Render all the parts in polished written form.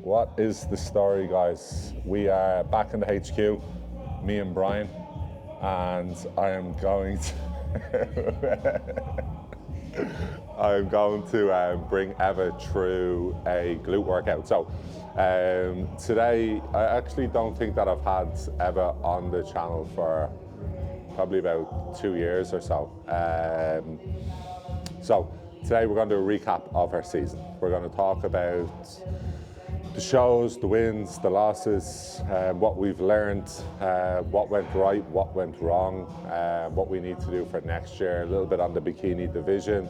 What is the story, guys? We are back in the HQ, me and Brian, and I am going to bring Eva through a glute workout. So today, I actually don't think that I've had Eva on the channel for probably about 2 years or so. So today we're going to do a recap of her season. We're going to talk about the shows, the wins, the losses, what we've learned, what went right, what went wrong, what we need to do for next year, a little bit on the bikini division.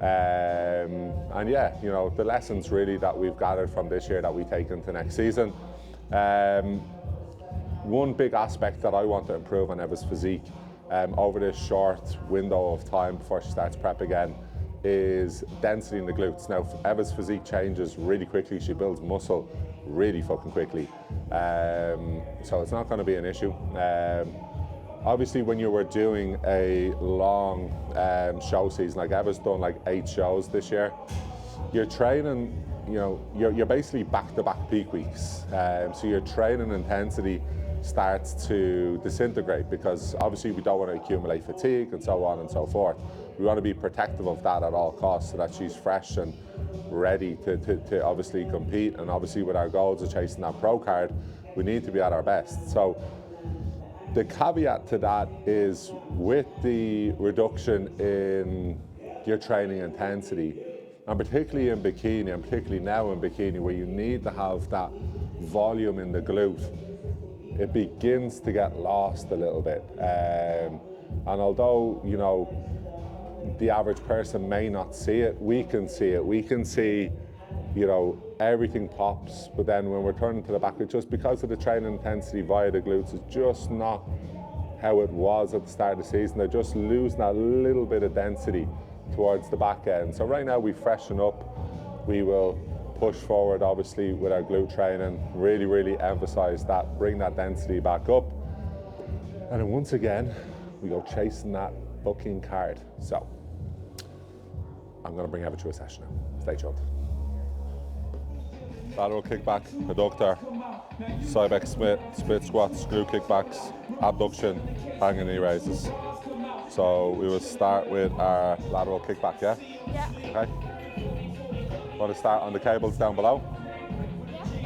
And yeah, you know, the lessons really that we've gathered from this year that we take into next season. One big aspect that I want to improve on Eva's physique over this short window of time before she starts prep again is density in the glutes. Now, Eva's physique changes really quickly. She builds muscle really fucking quickly. So it's not going to be an issue. Obviously, when you were doing a long show season, like Eva's done like 8 shows this year, you're training, you know, you're basically back-to-back peak weeks. So your training intensity starts to disintegrate because obviously we don't want to accumulate fatigue and so on and so forth. We want to be protective of that at all costs so that she's fresh and ready to obviously compete. And obviously with our goals of chasing that pro card, we need to be at our best. So the caveat to that is with the reduction in your training intensity, and particularly in bikini, and particularly now in bikini where you need to have that volume in the glute, it begins to get lost a little bit. And although, you know, the average person may not see it, we can see it. We can see, you know, everything pops, but then when we're turning to the back, it's just because of the training intensity via the glutes, it's just not how it was at the start of the season. They're just losing that little bit of density towards the back end. So right now we freshen up. We will push forward, obviously, with our glute training, really emphasize that, bring that density back up. And then once again, we go chasing that booking card. So I'm going to bring Eva to a session now. Stay tuned. Lateral kickback, adductor, side back split squats, glute kickbacks, abduction, hanging knee raises. So we will start with our lateral kickback, yeah? Yeah. Okay. Want to start on the cables down below?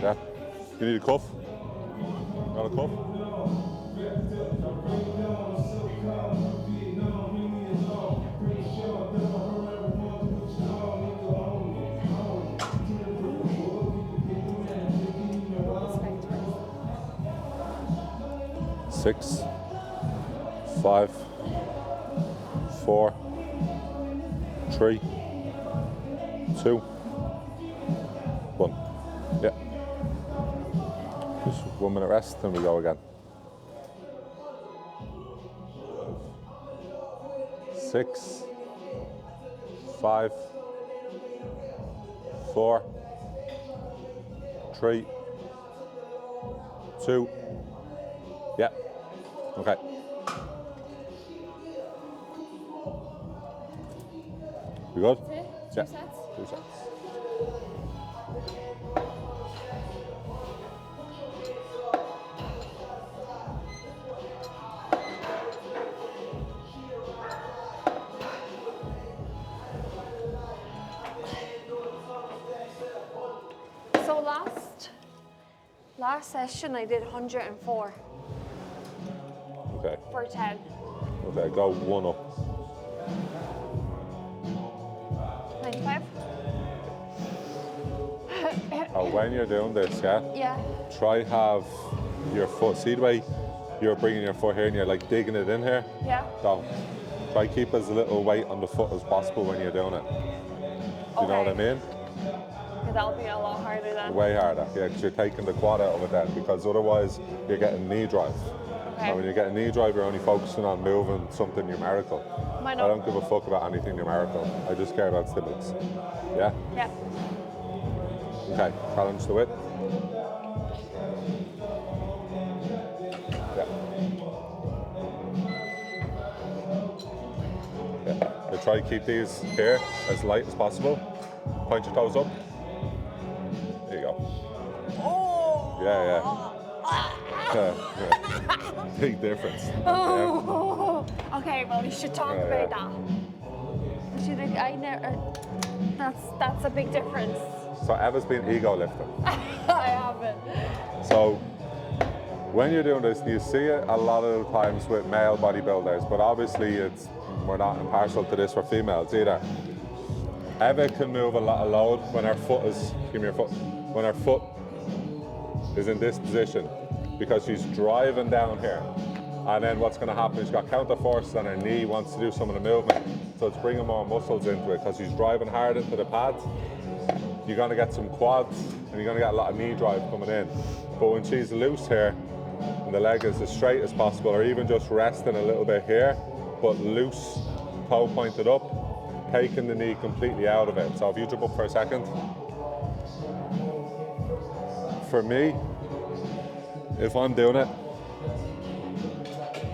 Yeah. You need a cuff? Got a cuff? Six, 5, 4, 3, 2, 1. Yeah. Just 1 minute rest, then we go again. 6, 5, 4, 3, 2. Yeah. Okay. We good? Two Yeah. sets. 2 sets. So last session I did 104 Okay. for 10. Okay, go 1 up. 95. Oh, when you're doing this, yeah? Yeah. Try have your foot, see the way you're bringing your foot here and you're like digging it in here? Yeah. Don't. Try keep as little weight on the foot as possible when you're doing it. Do you know what I mean? Yeah, that'll be a lot harder then. Way harder, yeah, because you're taking the quad out of it then, because otherwise you're getting knee drive. Okay. And when you get a knee drive, you're only focusing on moving something numerical. Why I not? don't give a fuck about anything numerical. I just care about stimulus. Yeah? Yeah. Okay, challenge the width. Yeah. Yeah. You try to keep these here as light as possible. Point your toes up. There you go. Yeah. Big difference. Oh. Okay, well, we should talk Yeah, about yeah. that. We should. I never. That's a big difference. So Eva's been ego lifting. I haven't. So when you're doing this, you see it a lot of the times with male bodybuilders, but obviously we're not impartial to this for females either. Eva can move a lot of load when her foot is, give me your foot, when her foot is in this position because she's driving down here. And then what's going to happen is she's got counter forces and her knee wants to do some of the movement. So it's bringing more muscles into it because she's driving hard into the pads. You're going to get some quads and you're going to get a lot of knee drive coming in. But when she's loose here and the leg is as straight as possible, or even just resting a little bit here, but loose, toe pointed up, taking the knee completely out of it. So if you jump up for a second. For me, if I'm doing it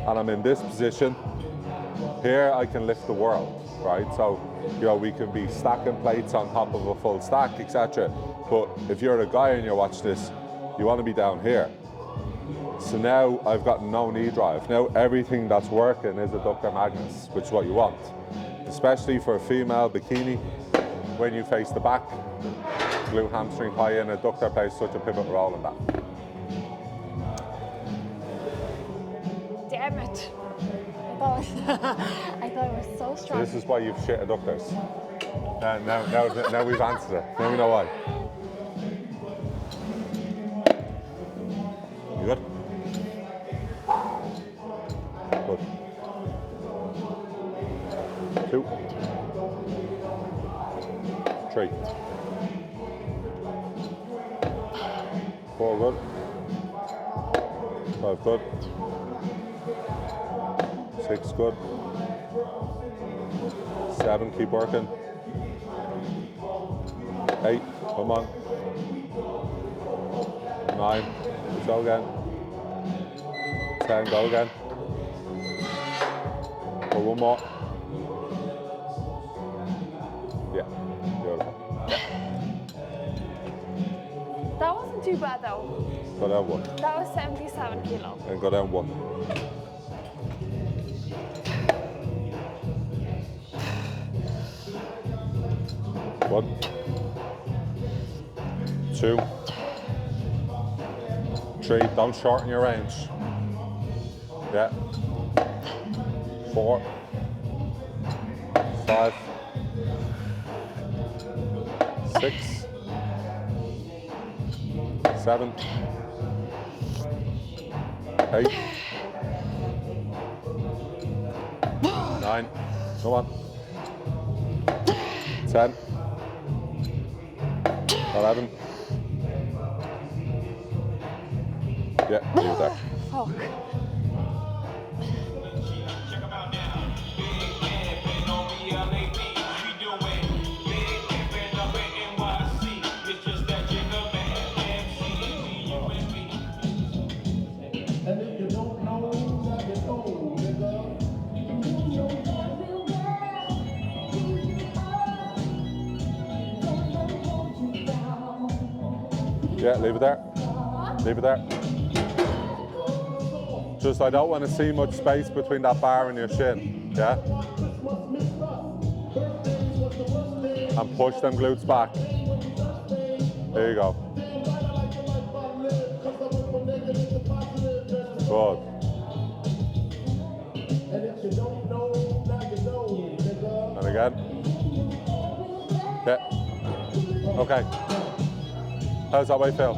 and I'm in this position, here I can lift the world, right? So, we can be stacking plates on top of a full stack, etc. But if you're a guy and you're watching this, you want to be down here. So now I've got no knee drive. Now everything that's working is adductor magnus, which is what you want. Especially for a female bikini, when you face the back, glute hamstring tie in, adductor plays such a pivotal role in that. Damn it. I thought it was so strong. So this is why you've shit adductors. Now we've answered it. Now we know why. You good? Good. 2, 3, 4 good. 5 good. 6 good. 7, keep working. 8, come on. 9, let's go again. 10, go again. For one more. Yeah, beautiful. That wasn't too bad though. Go down 1. That was 77 kilo. And go down 1. One, 2, 3, don't shorten your range. Yeah. 4, 5, 6, 7, 8, 9, come on. 10, 11. Yeah, leave it there. Fuck. Yeah, leave it there. Leave it there. Just, I don't want to see much space between that bar and your shin. Yeah? And push them glutes back. There you go. Good. And again. Yeah. Okay. How's that way feel?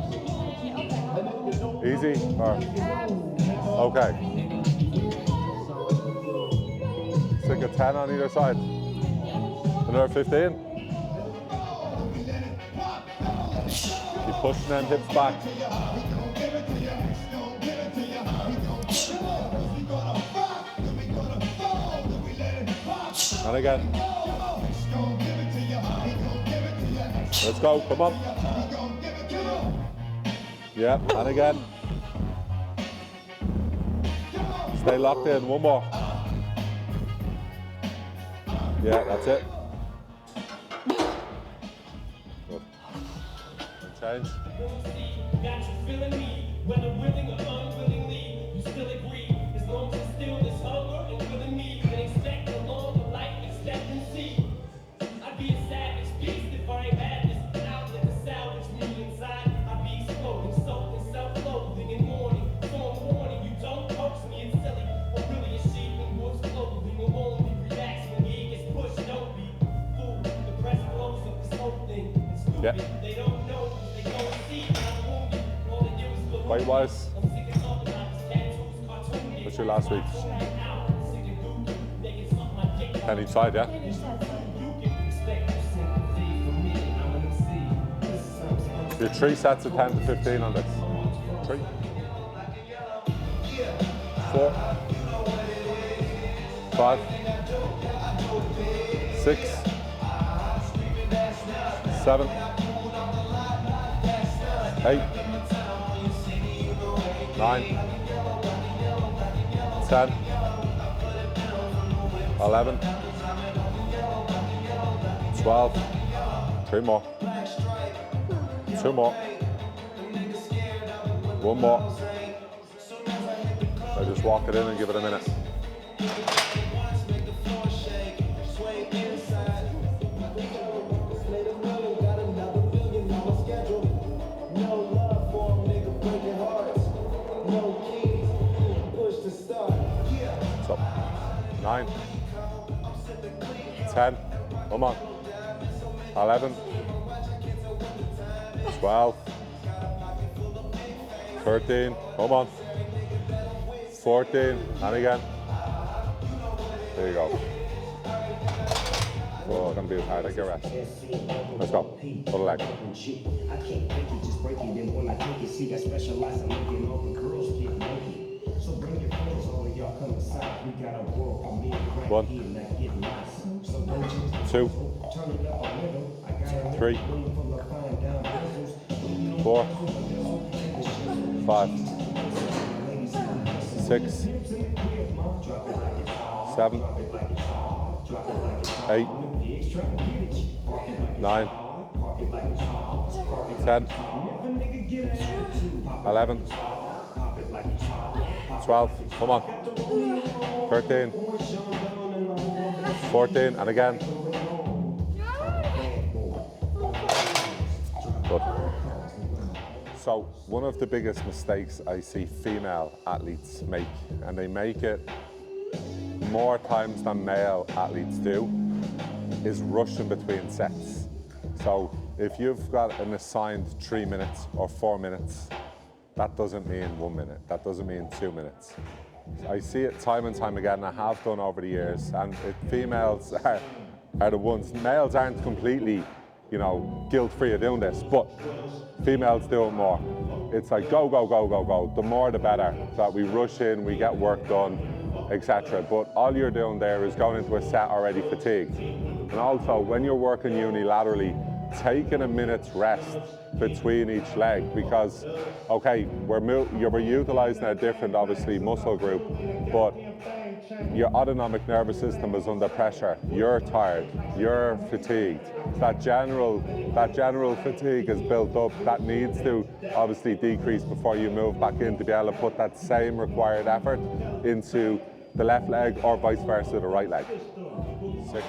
Easy? Or? Okay. Stick a 10 on either side. Another 15. Keep pushing them hips back. And again. Let's go, come on. Yeah, and again. Stay locked in, one more. Yeah, that's it. Good. And Change. Got you feeling me, whether willing or unwillingly, you still agree. As long as it's still this hunger and willing me, then expect a longer life expectancy. I'd be a savage beast if I ain't had this outlet to salvage me inside. I'd be exploding, soaked in self-loathing and mourning. So I'm warning you, don't coax me, it's silly. Or really a sheep in wolf's clothing will only relax when he gets pushed. Don't be fooled. The press blows up this whole thing. It's stupid. Yeah. They don't know, they don't see. I'm wounded. All they do is believe. Weight-wise, I'm sick of talking about these tattoos, cartoon. what's your last week? Sick of Google, making something like dick. 10 each side, yeah? You can expect sympathy from me. I'm an MC. This is something. Your 3 sets of 10 to 15 on this. 3, 4, 5, 6, 7, 8, 9, 10, 11, 12, 3 more, 2 more, 1 more. So just walk it in and give it a minute. So 9, 10, come on, 11, 12, 13, come on, 14, and again. There you go. Oh, gonna be as hard as your rest. Let's go. Other leg. I can't take it, just break it. Then when I take it, see, I specialize in making all the girls get naked. So bring your friends, all of y'all come inside. We got a world for me and crack 1, here, not get lost. So don't you 2, turn it up a little. I got a 3, room full of fine down pencils. 4, 5, 6, 7, 8, 9, 10, 11, 12, come on, 13, 14, and again. Good. So one of the biggest mistakes I see female athletes make, and they make it more times than male athletes do, is rushing between sets. So if you've got an assigned 3 minutes or 4 minutes, that doesn't mean 1 minute, that doesn't mean 2 minutes. I see it time and time again, I have done over the years, and females are the ones, males aren't completely, you know, guilt-free of doing this, but females do it more. It's like go, go, go, go, go. The more the better, that we rush in, we get work done, etc. But all you're doing there is going into a set already fatigued. And also, when you're working unilaterally, taking a minute's rest between each leg, because, okay, you're utilizing a different, obviously, muscle group, but your autonomic nervous system is under pressure. You're tired, you're fatigued. That general fatigue is built up. That needs to obviously decrease before you move back in to be able to put that same required effort into the left leg or vice versa, the right leg. 6,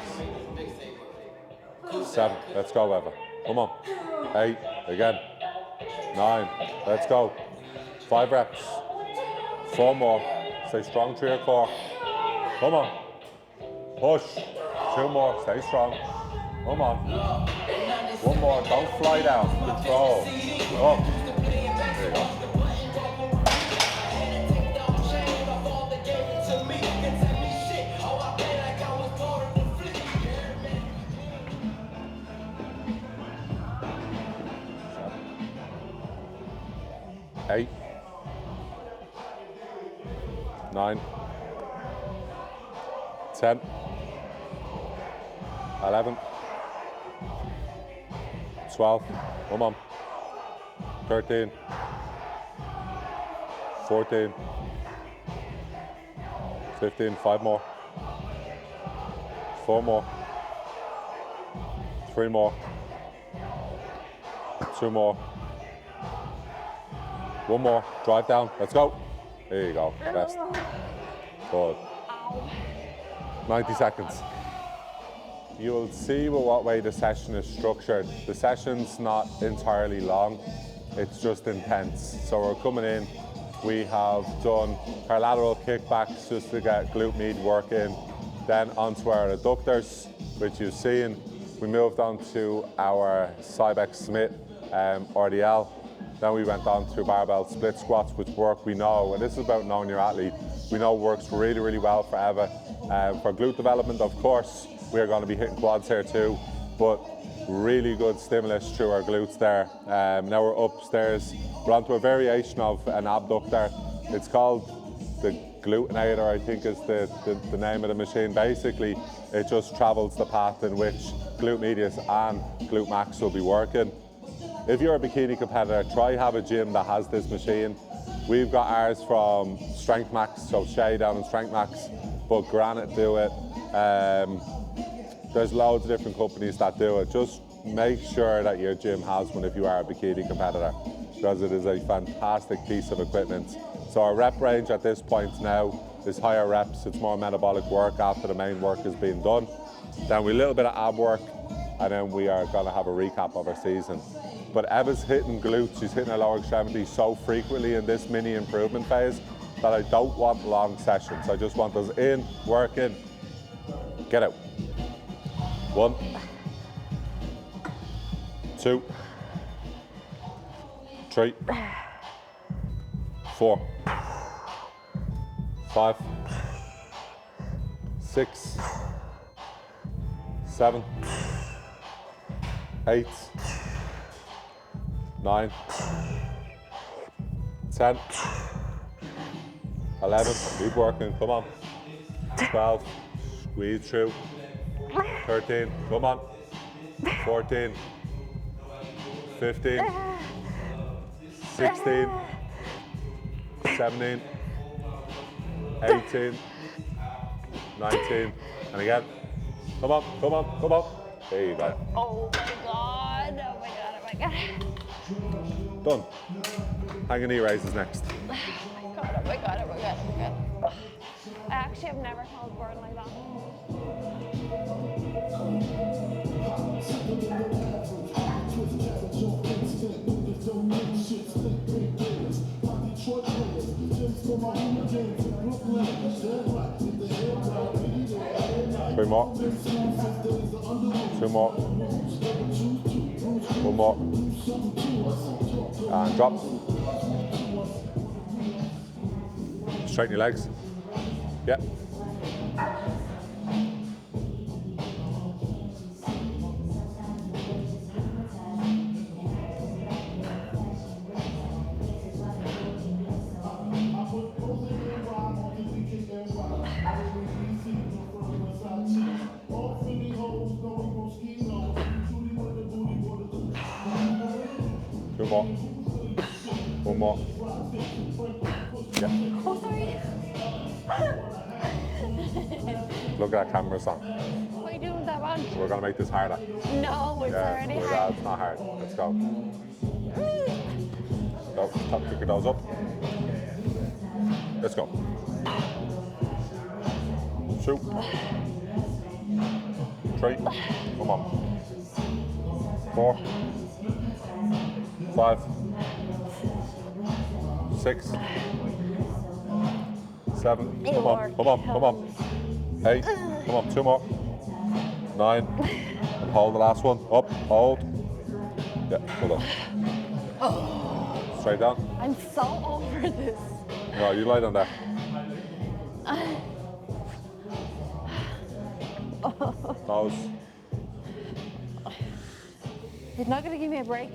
7, let's go, Eva. Come on. 8, again. 9, let's go. 5 reps. 4 more. Stay strong through your core. Come on. Push. 2 more. Stay strong. Come on. 1 more. Don't fly down. Control. Up. There you go. Eight, 9, 10, 11, 12, come on, 13, 14, 15, 5 more, 4 more, 3 more, 2 more, One more. Drive down. Let's go. There you go. Best. Good. 90 seconds. You'll see with what way the session is structured. The session's not entirely long. It's just intense. So we're coming in. We have done our lateral kickbacks just to get glute med working. Then onto our adductors, which you've seen. We moved on to our Cybex Smith RDL. Then we went on to barbell split squats, which work, we know, and this is about knowing your athlete, we know works really, really well for Eva. For glute development, of course, we are going to be hitting quads here too, but really good stimulus through our glutes there. Now we're upstairs. We're onto a variation of an abductor. It's called the Glute-nator, I think is the name of the machine. Basically, it just travels the path in which glute medius and glute max will be working. If you're a bikini competitor, try have a gym that has this machine. We've got ours from Strength Max, so Shay down in Strength Max, but Granite do it. There's loads of different companies that do it. Just make sure that your gym has one if you are a bikini competitor, because it is a fantastic piece of equipment. So our rep range at this point now is higher reps. It's more metabolic work after the main work has been done. Then we a little bit of ab work, and then we are going to have a recap of our season. But Eva's hitting glutes, she's hitting her lower extremity so frequently in this mini improvement phase that I don't want long sessions. I just want us in, working, get out. 1, 2, 3, 4, 5, 6, 7, 8, 9, 10, 11, keep working, come on. 12, squeeze through. 13, come on. 14, 15, 16, 17, 18, 19, and again. Come on, come on, come on. There you go. Oh my god, oh my god, oh my god. Done. Hanging knee raises next. Oh my god, oh my god, oh my god, oh my god. I actually have never held board like that. Three more. 2 more. 1 more. And drop. Straighten your legs. Yep. Two more. 1 more. Yeah. Oh, sorry. Look at that camera son. What are you doing with that one? We're gonna make this harder. No, it's already hard. It's not hard. Let's go. Go. Top, pick your nose up. Let's go. 2, 3. Come on. 4, 5, 6, 7. Come on. Come on. Come on. 8. Come on. 2 more. 9. And hold the last one. Up. Hold. Yeah. Hold on. Straight down. I'm so over this. No, you lie down there. Nose. He's not going to give me a break.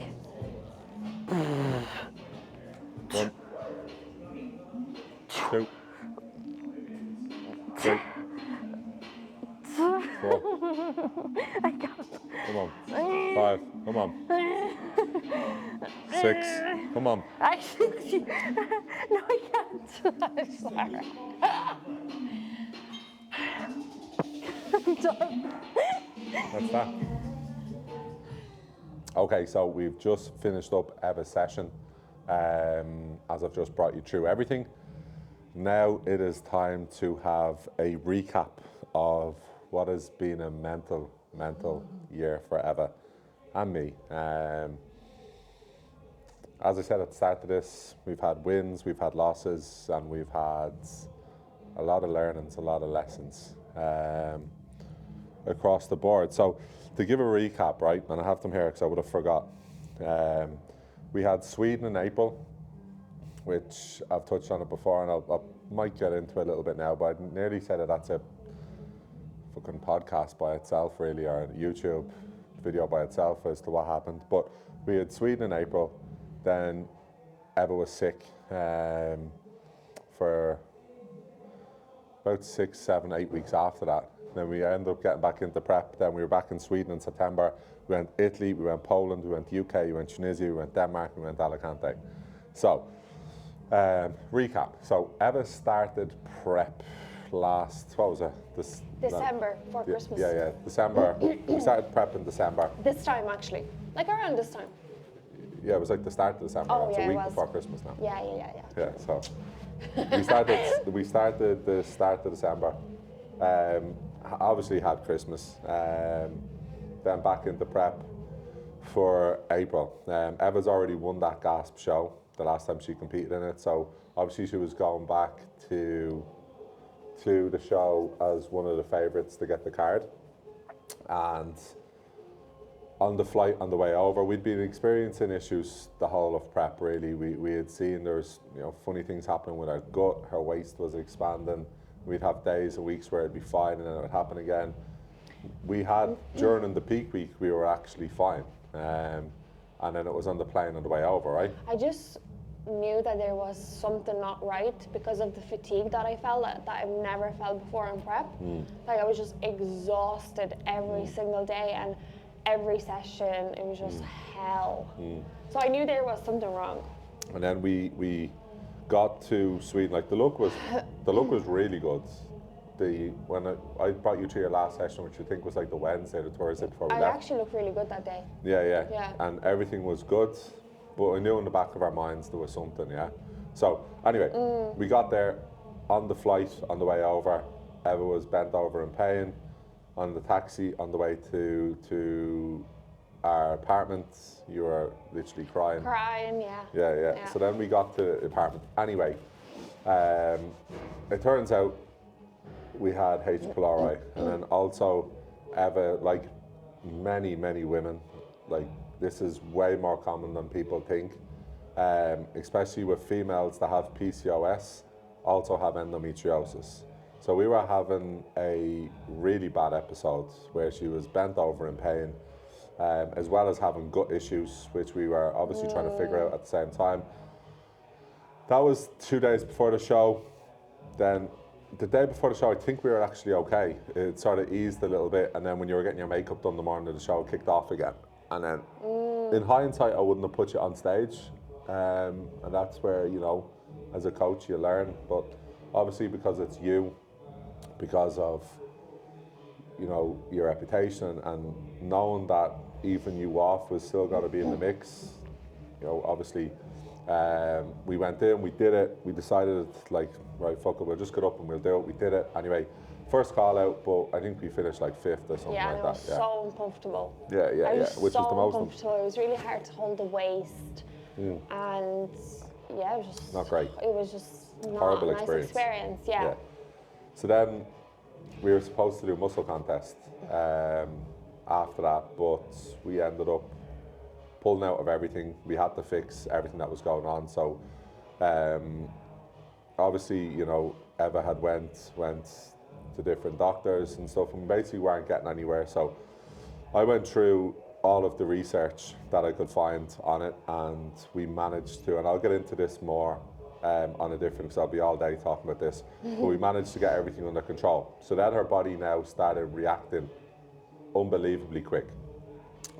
1, 2, 3, 4. I can't. Come on. 5. Come on. 6. Come on. Actually, no, I can't. I'm sorry. I'm done. That's that. Okay, so we've just finished up Eva's session. as I've just brought you through everything. Now it is time to have a recap of what has been a mental year for Eva and me. As I said at the start of this, we've had wins, we've had losses, and we've had a lot of learnings, a lot of lessons across the board. So to give a recap, right, and I have them here because I would have forgot. We had Sweden in April, which I've touched on it before, and I might get into it a little bit now, but I nearly said that that's a fucking podcast by itself, really, or a YouTube video by itself as to what happened. But we had Sweden in April, then Eva was sick for about 6, 7, 8 weeks after that. Then we ended up getting back into prep. Then we were back in Sweden in September. We went Italy, we went Poland, we went UK, we went Tunisia, we went Denmark, we went Alicante. So, recap. So Eva started prep last, what was it? December, before Christmas. Yeah, December. We started prep in December. This time, actually. Like around this time. Yeah, it was like the start of December. Oh, It's yeah, a week it was. before Christmas now. Yeah. Yeah, so we started the start of December. Obviously had Christmas. Then back into prep for April. Eva's already won that Gasp show the last time she competed in it, so obviously she was going back to the show as one of the favourites to get the card. And on the flight on the way over, we'd been experiencing issues the whole of prep, really. We had seen there's funny things happening with her gut, her waist was expanding. We'd have days and weeks where it'd be fine and then it would happen again. We had, during the peak week, we were actually fine. And then it was on the plane on the way over, right? I just knew that there was something not right because of the fatigue that I felt that I've never felt before in prep. Like I was just exhausted every single day, and every session it was just hell. So I knew there was something wrong. And then we got to Sweden. Like the look was really good. When I brought you to your last session, which I think was like the Wednesday, the Thursday before we I left. actually looked really good that day. Yeah. And everything was good, but I knew in the back of our minds there was something, yeah. So anyway, we got there on the flight on the way over. Eva was bent over in pain. On the taxi on the way to our apartment, you were literally crying. Yeah. So then we got to the apartment. Anyway, it turns out we had H. pylori, and then also Eva, like many women, like this is way more common than people think, especially with females that have PCOS, also have endometriosis. So we were having a really bad episode where she was bent over in pain, as well as having gut issues, which we were obviously trying to figure out at the same time. That was 2 days before the show. Then the day before the show, I think we were actually okay. It sort of eased a little bit, and then when you were getting your makeup done the morning of the show, it kicked off again. And then, in hindsight, I wouldn't have put you on stage, and that's where, as a coach, you learn. But obviously, because it's you, because of, your reputation, and knowing that even you off was still got to be in the mix, obviously. We went in, we did it, we decided right, fuck it, we'll just get up and we'll do it. We did it anyway. First call out, but I think we finished like 5th or something like that. And it was so uncomfortable. Yeah, which so is the most uncomfortable. It was really hard to hold the waist, and yeah, it was just not great. It was just not horrible a nice experience. Yeah. So then we were supposed to do a muscle contest after that, but we ended up pulling out of everything. We had to fix everything that was going on. So obviously, Eva had went to different doctors and stuff, and basically weren't getting anywhere. So I went through all of the research that I could find on it, and we managed to, and I'll get into this more on a different, because I'll be all day talking about this, but we managed to get everything under control. So then her body now started reacting unbelievably quick.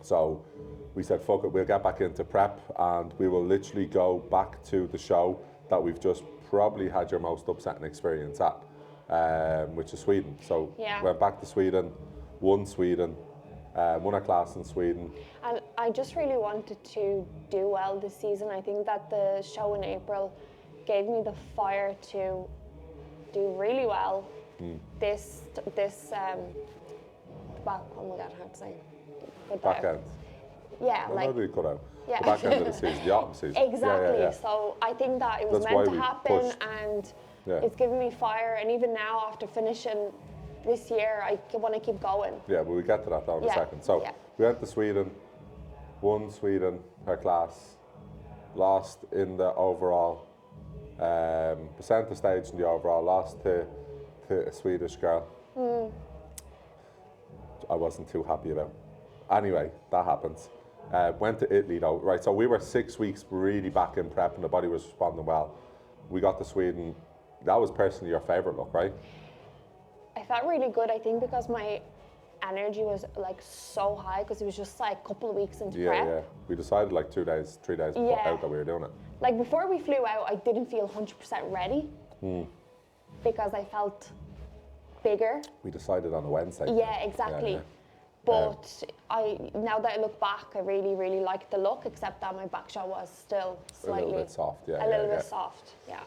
So we said, fuck it, we'll get back into prep, and we will literally go back to the show that we've just probably had your most upsetting experience at, which is Sweden. So went back to Sweden, won Sweden, Won a class in Sweden. And I just really wanted to do well this season. I think that the show in April gave me the fire to do really well. This back, oh my god, I have to say. Back end. Yeah, Well, like. no, they cut out. Yeah. The back end of the season, the autumn season. Exactly. Yeah. So I think that it was That's meant why to we happen, pushed. and Yeah. it's given me fire. And even now, after finishing this year, I want to keep going. Yeah, but we'll get to that now in a Yeah, second. So yeah. we went to Sweden, won Sweden, her class, lost in the overall, center stage in the overall, lost to a Swedish girl. I wasn't too happy about. Anyway, that happens. Went to Italy though, right? So we were 6 weeks really back in prep and the body was responding well. We got to Sweden. That was personally your favourite look, right? I felt really good, I think, because my energy was like so high, because it was just like a couple of weeks into prep. Yeah. We decided like 2 days, 3 days Yeah. out that we were doing it. Like before we flew out, I didn't feel 100% ready because I felt bigger. We decided on a Wednesday. Yeah, exactly. Yeah. But now that I look back, I really, really liked the look, except that my back shot was still slightly A little bit soft, yeah. a little bit soft, yeah.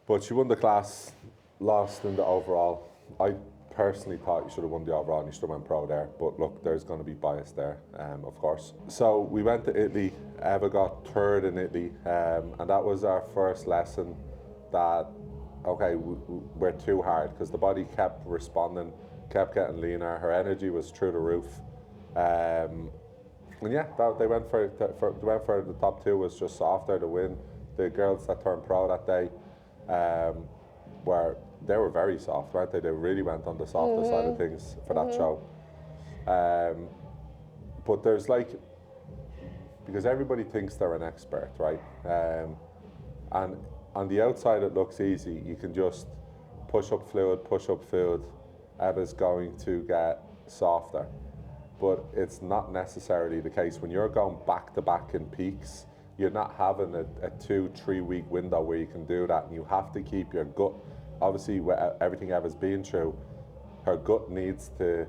But she won the class, lost in the overall. I personally thought you should have won the overall and you should have went pro there. But look, there's going to be bias there, of course. So we went to Italy. Eva got third in Italy. And that was our first lesson that, okay, we're too hard, because the body kept responding, kept getting leaner. Her energy was through the roof. And yeah, they went for the top two was just softer to win. The girls that turned pro that day they were very soft, right? They really went on the softer side of things for that show. But there's like, because everybody thinks they're an expert, right? And on the outside it looks easy. You can just push up fluid. Eva's going to get softer. But it's not necessarily the case. When you're going back to back in peaks, you're not having a 2-3 week window where you can do that, and you have to keep your gut. Obviously, everything Eva's been through, her gut needs to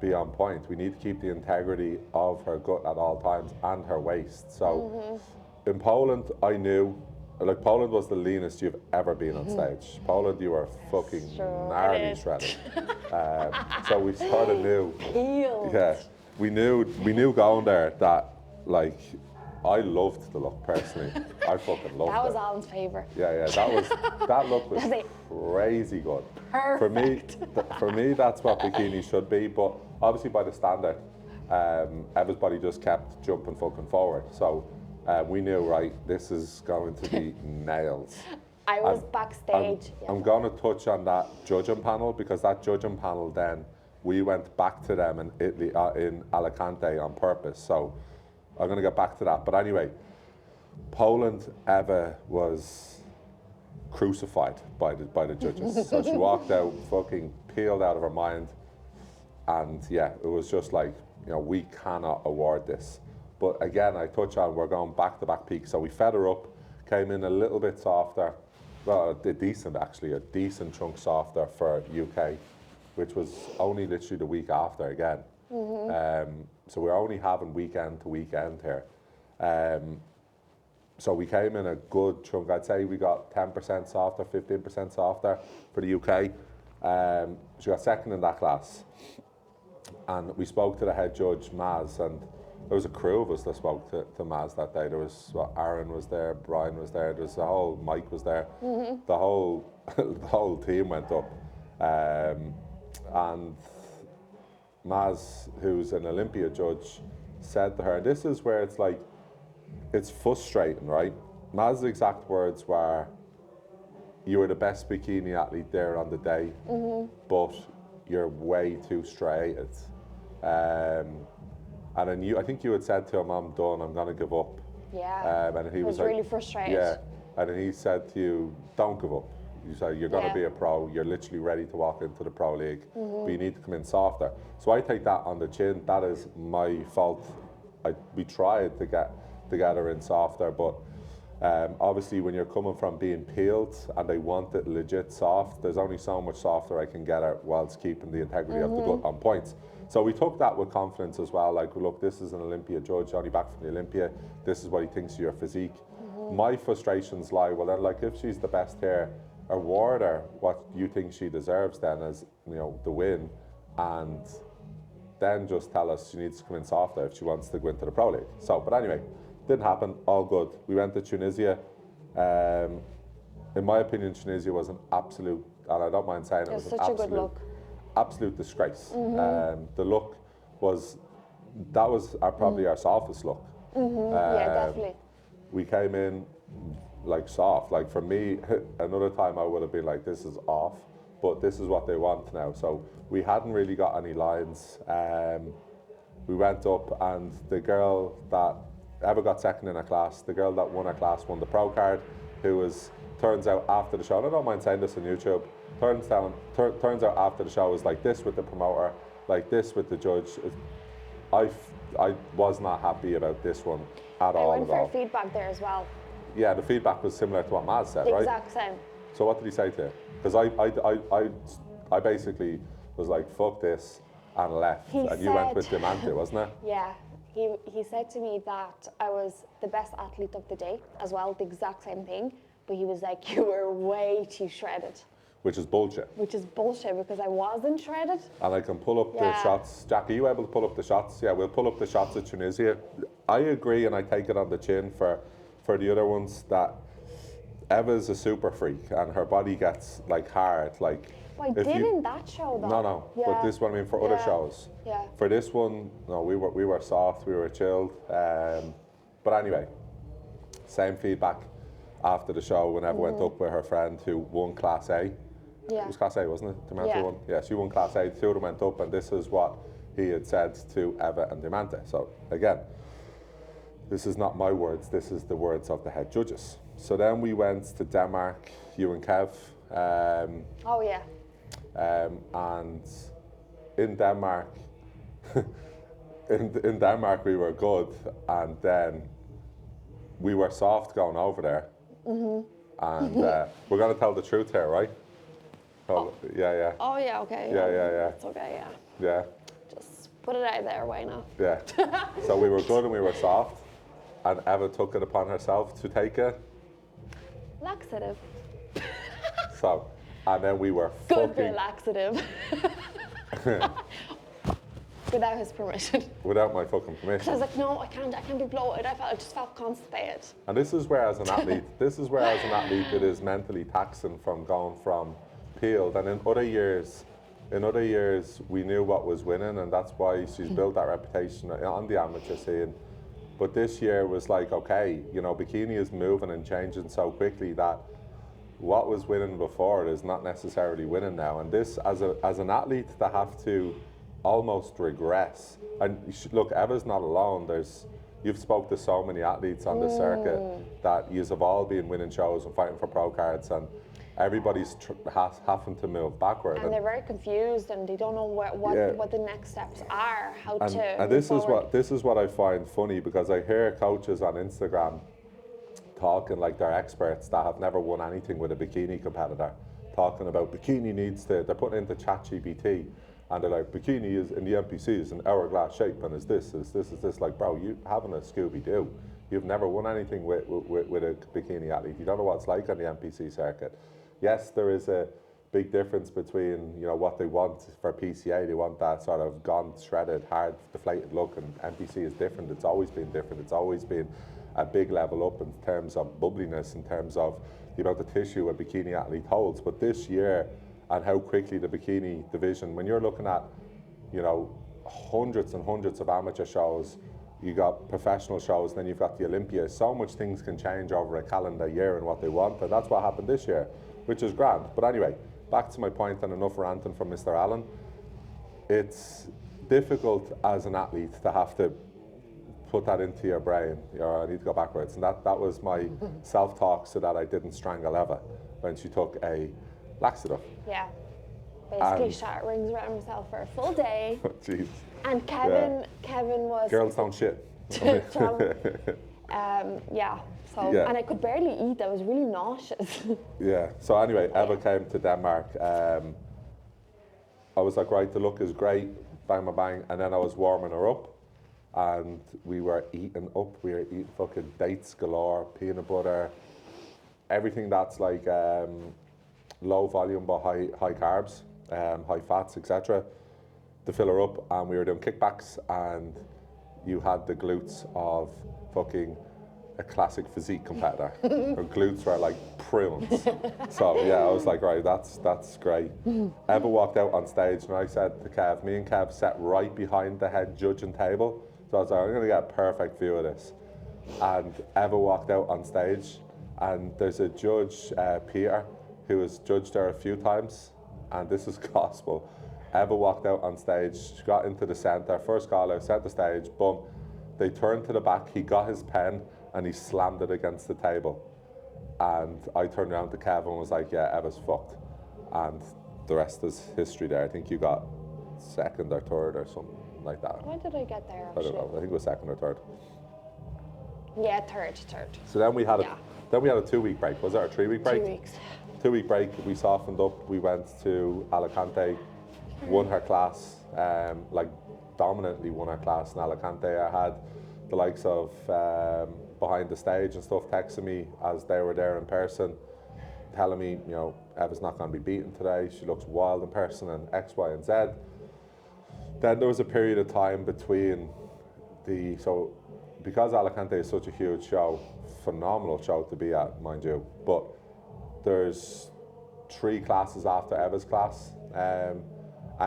be on point. We need to keep the integrity of her gut at all times and her waist. So in Poland, I knew, like, Poland was the leanest you've ever been on stage. Poland, you were fucking gnarly shredded. So we sort of knew. Healed. Yeah, we knew going there that, like, I loved the look personally. I fucking loved it. That was Alan's favourite. Yeah, that look was crazy good. Perfect. For me, that's what bikini should be. But obviously, by the standard, Eva's body just kept jumping fucking forward. So we knew, right, this is going to be nails. I was backstage. I'm going to touch on that judging panel, because that judging panel, then we went back to them in Italy, in Alicante on purpose. So I'm going to get back to that. But anyway, Poland, Eva was crucified by the judges. So she walked out fucking peeled out of her mind. And yeah, it was just like, you know, we cannot award this. But again, I touch on, we're going back to back peaks. So we fed her up, came in a little bit softer. Well, a decent chunk softer for UK, which was only literally the week after again. So we're only having weekend to weekend here. So we came in a good chunk. I'd say we got 10% softer, 15% softer for the UK. She got second in that class. And we spoke to the head judge, Maz, and there was a crew of us that spoke to Maz that day. There was, Aaron was there, Brian was there, there's the whole, Mike was there. The whole team went up. And Maz, who's an Olympia judge, said to her, and this is where it's like, it's frustrating, right? Maz's exact words were, you were the best bikini athlete there on the day, but you're way too striated. And then I think you had said to him, I'm done, I'm gonna give up. Yeah, and he was like, really frustrated. Yeah, and then he said to you, don't give up. You said, you're gonna be a pro, you're literally ready to walk into the pro league, but you need to come in softer. So I take that on the chin, that is my fault. We tried to get her in softer, but Obviously, when you're coming from being peeled and they want it legit soft, there's only so much softer I can get it whilst keeping the integrity of the gut on points. So we took that with confidence as well. Like, look, this is an Olympia judge, only back from the Olympia. This is what he thinks of your physique. My frustrations lie, well, then, like, if she's the best here, award her what you think she deserves then as, you know, the win, and then just tell us she needs to come in softer if she wants to go into the Pro League. So, but anyway, didn't happen, all good. We went to Tunisia. In my opinion, Tunisia was an absolute, and I don't mind saying it, was an such a good look. absolute disgrace. The look was, that was probably our softest look. Yeah, definitely. We came in like soft. Like, for me, another time I would have been like, this is off, but this is what they want now. So we hadn't really got any lines. We went up, and the girl that ever got second in her class, the girl that won her class won the pro card, who was, turns out after the show, and I don't mind saying this on YouTube, turns out after the show was like this with the promoter, like this with the judge. I was not happy about this one at all. I went for feedback there as well. Yeah, the feedback was similar to what Maz said, The right? exact same. So what did he say to you? Because I basically was like, fuck this, and left. He And you went said- with Diamante, wasn't it? Yeah, he said to me that I was the best athlete of the day as well, the exact same thing. But he was like, you were way too shredded. Which is bullshit. Which is bullshit because I wasn't shredded. And I can pull up the Yeah. shots. Jack, are you able to pull up the shots? Yeah, we'll pull up the shots of Tunisia. I agree, and I take it on the chin for the other ones, that Eva's a super freak and her body gets like hard. Like, Well, I if did you- in that show though. No, but this one, I mean, for other Yeah. shows. Yeah. For this one, no, we were soft, we were chilled. But anyway, same feedback after the show when Eva went up with her friend who won Class A. Yeah. It was Class A, wasn't it? Diamante Yeah. won? Yeah, she won Class A. The two of them went up, and this is what he had said to Eva and Diamante. So again, this is not my words, this is the words of the head judges. So then we went to Denmark, you and Kev. Oh yeah. And in Denmark, in Denmark we were good, and then we were soft going over there. And we're going to tell the truth here, right? Oh, yeah. Oh yeah, okay. Yeah. It's okay, yeah. Yeah, Just put it out there, why not? yeah. So we were good and we were soft, and Eva took it upon herself to take it. Laxative. So, and then we were Good fucking, bit laxative. Without his permission. without my fucking I permission. was like, no, I can't be bloated. I just felt constipated. And this is where, as an athlete, it is mentally taxing from going from peeled. And in other years, we knew what was winning, and that's why she's built that reputation on the amateur scene. But this year was like, okay, you know, bikini is moving and changing so quickly that what was winning before is not necessarily winning now. And this, as an athlete, to have to almost regress. And look, Eva's not alone. You've spoke to so many athletes on the circuit that you've all been winning shows and fighting for pro cards, and everybody's having to move backward. And they're very confused and they don't know what the next steps are, how to And move forward. this is what I find funny, because I hear coaches on Instagram talking like they're experts that have never won anything with a bikini competitor, talking about bikini they're putting into ChatGPT, and they're like, bikini is in the NPC is an hourglass shape, and is this. Like, bro, you having a Scooby-Doo. You've never won anything with a bikini athlete. You don't know what it's like on the NPC circuit. Yes, there is a big difference between, you know, what they want for PCA. They want that sort of gone, shredded, hard, deflated look, and NPC is different. It's always been different. It's always been a big level up in terms of bubbliness, in terms of the amount of tissue a bikini athlete holds. But this year, and how quickly the bikini division, when you're looking at, you know, hundreds and hundreds of amateur shows, you got professional shows, then you've got the Olympia. So much things can change over a calendar year and what they want, and that's what happened this year, which is grand. But anyway, back to my point, and enough ranting from Mr. Allen. It's difficult as an athlete to have to put that into your brain. I need to go backwards, and that was my self-talk so that I didn't strangle Eva when she took a laxative. Yeah. Basically shot rings around himself for a full day. Jeez. And Kevin was Girls don't shit. yeah, So, Yeah. and I could barely eat. I was really nauseous. Yeah. So anyway, Eva came to Denmark. I was like, right, the look is great, bang, bang, bang. And then I was warming her up, and we were eating up. We were eating fucking dates galore, peanut butter, everything that's like low volume but high carbs, high fats, etc. to fill her up. And we were doing kickbacks, and you had the glutes of fucking a classic physique competitor. Her glutes were like prunes. So yeah, I was like, right, that's great. Eva walked out on stage, and I said to Kev, me and Kev sat right behind the head judging table. So I was like, I'm gonna get a perfect view of this. And Eva walked out on stage, and there's a judge, Peter, who has judged her a few times, and this is gospel. Eva walked out on stage, she got into the centre, first call out, centre stage, boom. They turned to the back, he got his pen, and he slammed it against the table. And I turned around to Kevin and was like, yeah, Eva's fucked. And the rest is history there. I think you got second or third or something like that. Why did I get there? I don't know, I think it was second or third. Yeah, third. So then we had Yeah. a 2-week break, was it, or a 3-week break? 2 weeks. 2-week break, we softened up, we went to Alicante, won her class, like dominantly won her class in Alicante. I had the likes of behind the stage and stuff texting me as they were there in person, telling me, you know, Eva's not going to be beaten today, she looks wild in person, and X, Y, and Z. Then there was a period of time between so because Alicante is such a huge show, phenomenal show to be at, mind you, but there's 3 classes after Eva's class, and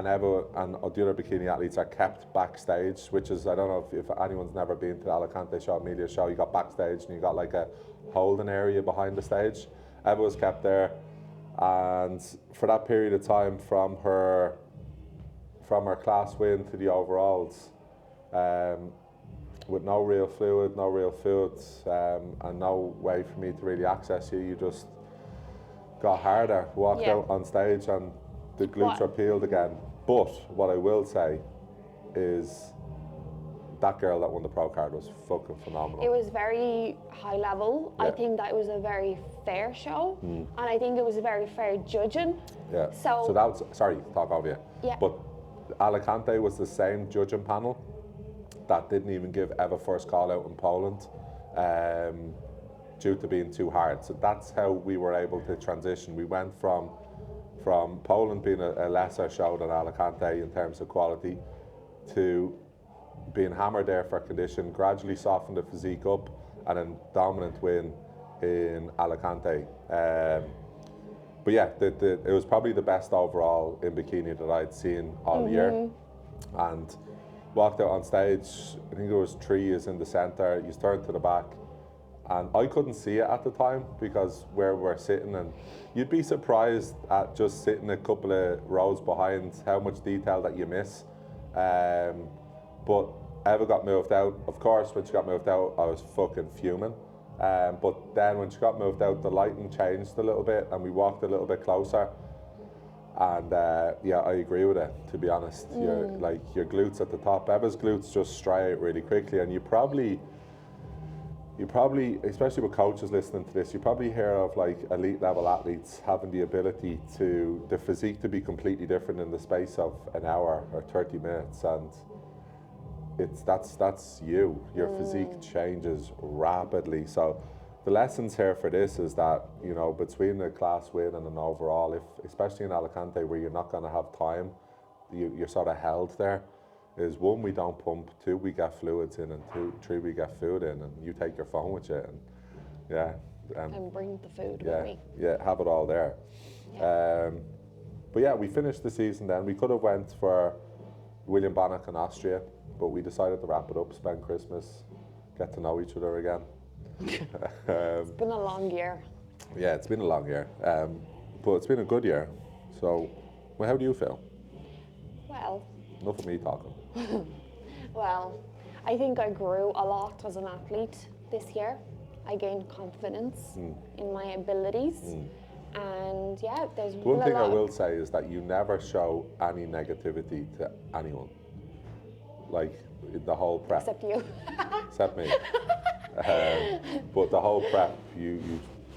Eva and the other bikini athletes are kept backstage, which is, I don't know if anyone's never been to the Alicante show, media show, you got backstage and you got like a holding area behind the stage. Eva was kept there, and for that period of time, from her class win to the overalls, with no real fluid, no real food, and no way for me to really access you, you just got harder, walked out on stage, and the glutes are peeled again. But what I will say is that girl that won the pro card was fucking phenomenal. It was very high level. Yeah. I think that it was a very fair show, and I think it was a very fair judging. Yeah. So that was, sorry, talk over you. Yeah. But Alicante was the same judging panel that didn't even give Eva first call out in Poland, due to being too hard. So that's how we were able to transition. We went from Poland being a lesser show than Alicante in terms of quality, to being hammered there for condition, gradually softened the physique up, and a dominant win in Alicante. But yeah, it was probably the best overall in bikini that I'd seen all year. And walked out on stage, I think there was 3 years in the centre, you turned to the back, and I couldn't see it at the time because where we're sitting, and you'd be surprised at just sitting a couple of rows behind how much detail that you miss. But Eva got moved out. Of course, when she got moved out, I was fucking fuming. But then when she got moved out, the lighting changed a little bit, and we walked a little bit closer. And yeah, I agree with it, to be honest. Your glutes at the top, Eva's glutes just stray out really quickly, and you probably, especially with coaches listening to this, you probably hear of like elite level athletes having the ability to, the physique to be completely different in the space of an hour or 30 minutes, and that's you. Your physique changes rapidly. So the lessons here for this is that, you know, between the class win and an overall, especially in Alicante where you're not going to have time, you're sort of held there, is 1, we don't pump, 2, we get fluids in, and 3, we get food in, and you take your phone with you, and yeah. and bring the food Yeah, with me. yeah, have it all there. But yeah, we finished the season then. We could have went for William Bannock in Austria, but we decided to wrap it up, spend Christmas, get to know each other again. It's been a long year. Yeah, it's been a long year, but it's been a good year. So, well, how do you feel? Well, Enough of me talking. Well, I think I grew a lot as an athlete this year. I gained confidence in my abilities, and yeah, there's been One thing I lot will say is that you never show any negativity to anyone, like the whole prep, except you. except me. But the whole prep, you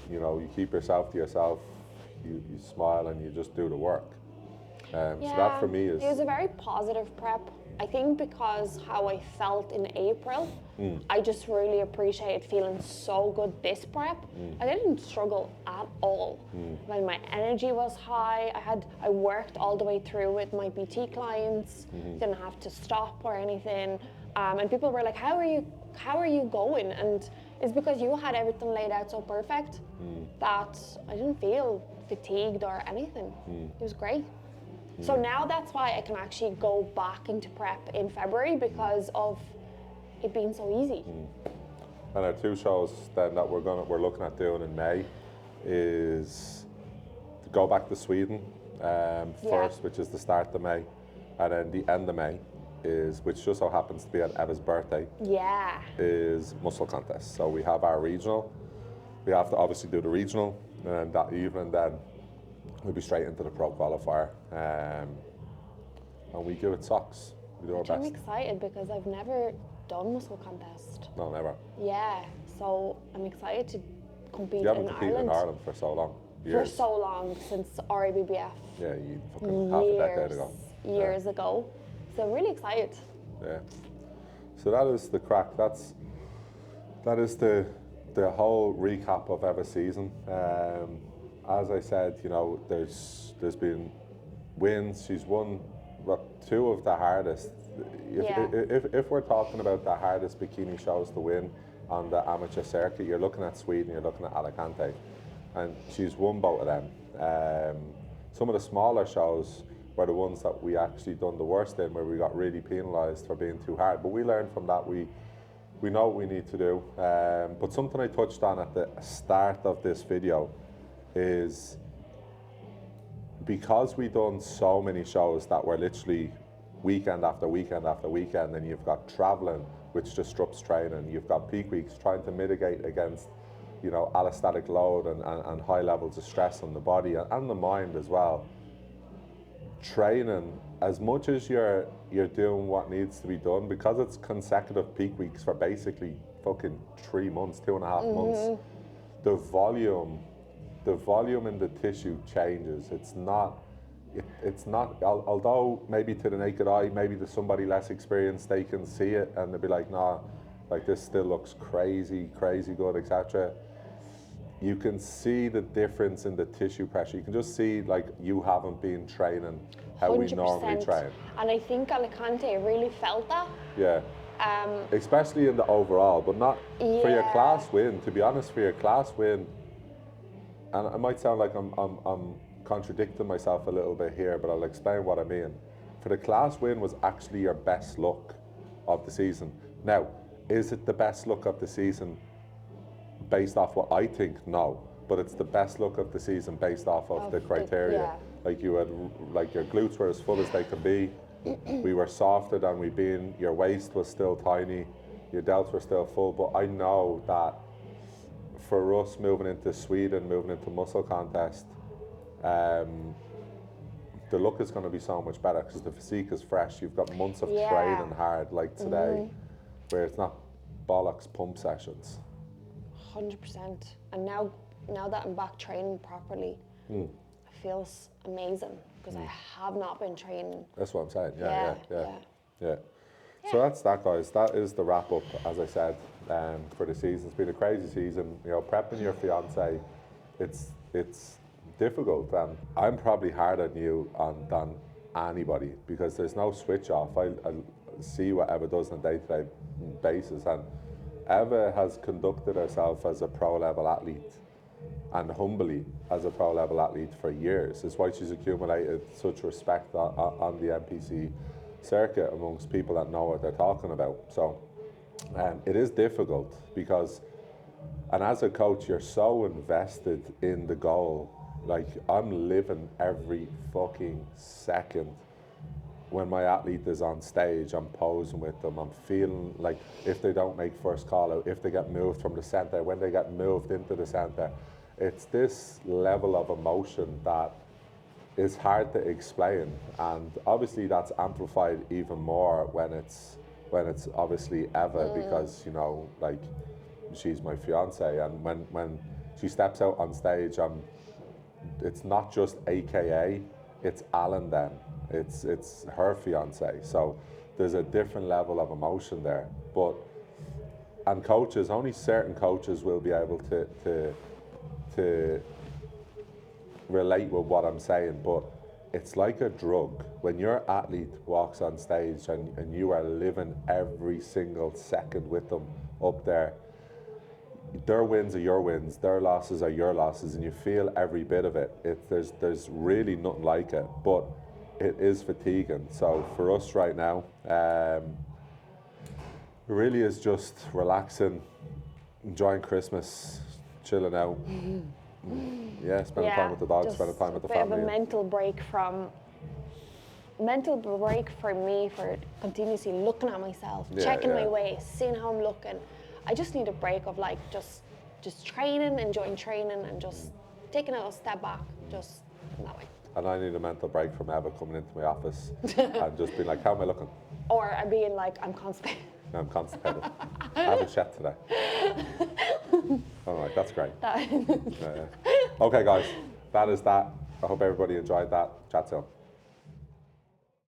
know, you keep yourself to yourself, you smile and you just do the work. So that for me is... It was a very positive prep. I think because how I felt in April, I just really appreciated feeling so good this prep. I didn't struggle at all. When my energy was high, I worked all the way through with my PT clients, didn't have to stop or anything. And people were like, how are you going? And it's because you had everything laid out so perfect that I didn't feel fatigued or anything. It was great. So now that's why I can actually go back into prep in February because of it being so easy. And our 2 shows then that we're looking at doing in May is to go back to Sweden first, which is the start of May, and then the end of May is, which just so happens to be on Eva's birthday, is muscle contest. So we have our regional. We have to obviously do the regional, and then that evening then we'll be straight into the pro qualifier, and we give it socks. We do our best. I'm excited because I've never done muscle contest. No, never. Yeah, so I'm excited to compete You haven't in competed Ireland. in Ireland for so long. For so long, since IFBB. Yeah, you fucking half a decade ago. Years ago. So I'm really excited. Yeah. So that is the crack. That is the whole recap of Eva's season. As I said, you know, there's been wins. She's won 2 of the hardest. If we're talking about the hardest bikini shows to win on the amateur circuit, you're looking at Sweden, you're looking at Alicante, and she's won both of them. Some of the smaller shows were the ones that we actually done the worst in, where we got really penalised for being too hard. But we learned from that. We know what we need to do. But something I touched on at the start of this video is because we done so many shows that were literally weekend after weekend after weekend, and you've got traveling, which disrupts training, you've got peak weeks trying to mitigate against, you know, allostatic load and high levels of stress on the body and the mind as well. Training, as much as you're doing what needs to be done, because it's consecutive peak weeks for basically fucking 3 months, 2.5 months, the volume in the tissue changes. It's not, although maybe to the naked eye, maybe to somebody less experienced, they can see it and they'll be like, nah, like this still looks crazy good, etc. You can see the difference in the tissue pressure. You can just see like you haven't been training how 100%. We normally train. And I think Alicante really felt that. Yeah. Especially in the overall, but not for your class win. To be honest, for your class win, and it might sound like I'm contradicting myself a little bit here, but I'll explain what I mean. For the class win was actually your best look of the season. Now, is it the best look of the season based off what I think? No, but it's the best look of the season based off of the criteria. Like you had, like your glutes were as full as they could be. We were softer than we've been. Your waist was still tiny. Your delts were still full. But I know that for us moving into Sweden, moving into muscle contest, the look is going to be so much better because the physique is fresh. You've got months of training hard like today, where it's not bollocks pump sessions. 100%. And now that I'm back training properly, it feels amazing because I have not been training. That's what I'm saying. Yeah. So that's that, guys. That is the wrap up, as I said, for the season. It's been a crazy season. You know, prepping your fiance, it's difficult, and I'm probably harder than you than anybody because there's no switch off. I see what Eva does on a day-to-day basis, and Eva has conducted herself as a pro-level athlete and humbly as a pro-level athlete for years. It's why she's accumulated such respect on the NPC circuit amongst people that know what they're talking about. So it is difficult because, and as a coach, you're so invested in the goal. Like, I'm living every fucking second. When my athlete is on stage, I'm posing with them. I'm feeling like if they don't make first call out, if they get moved from the center, when they get moved into the center, it's this level of emotion that is hard to explain. And obviously that's amplified even more when it's obviously Eva, because, you know, like she's my fiance, and when she steps out on stage, it's not just AKA, it's Alan then. It's her fiance. So there's a different level of emotion there. And coaches, only certain coaches will be able to relate with what I'm saying, but it's like a drug. When your athlete walks on stage and you are living every single second with them up there, their wins are your wins, their losses are your losses, and you feel every bit of it. There's really nothing like it, but it is fatiguing. So for us right now, it really is just relaxing, enjoying Christmas, chilling out. Yeah, spending time with the dogs, spending time with the family. Just a bit of a mental break for me, for continuously looking at myself, checking my waist, seeing how I'm looking. I just need a break of like just training, enjoying training, and just taking a little step back, just that way. And I need a mental break from Eva coming into my office and just being like, how am I looking? Or I'm being like, I'm constipated. I'm constipated. I haven't shed today. All right, that's great. Okay, guys, that is that. I hope everybody enjoyed that. Chat soon.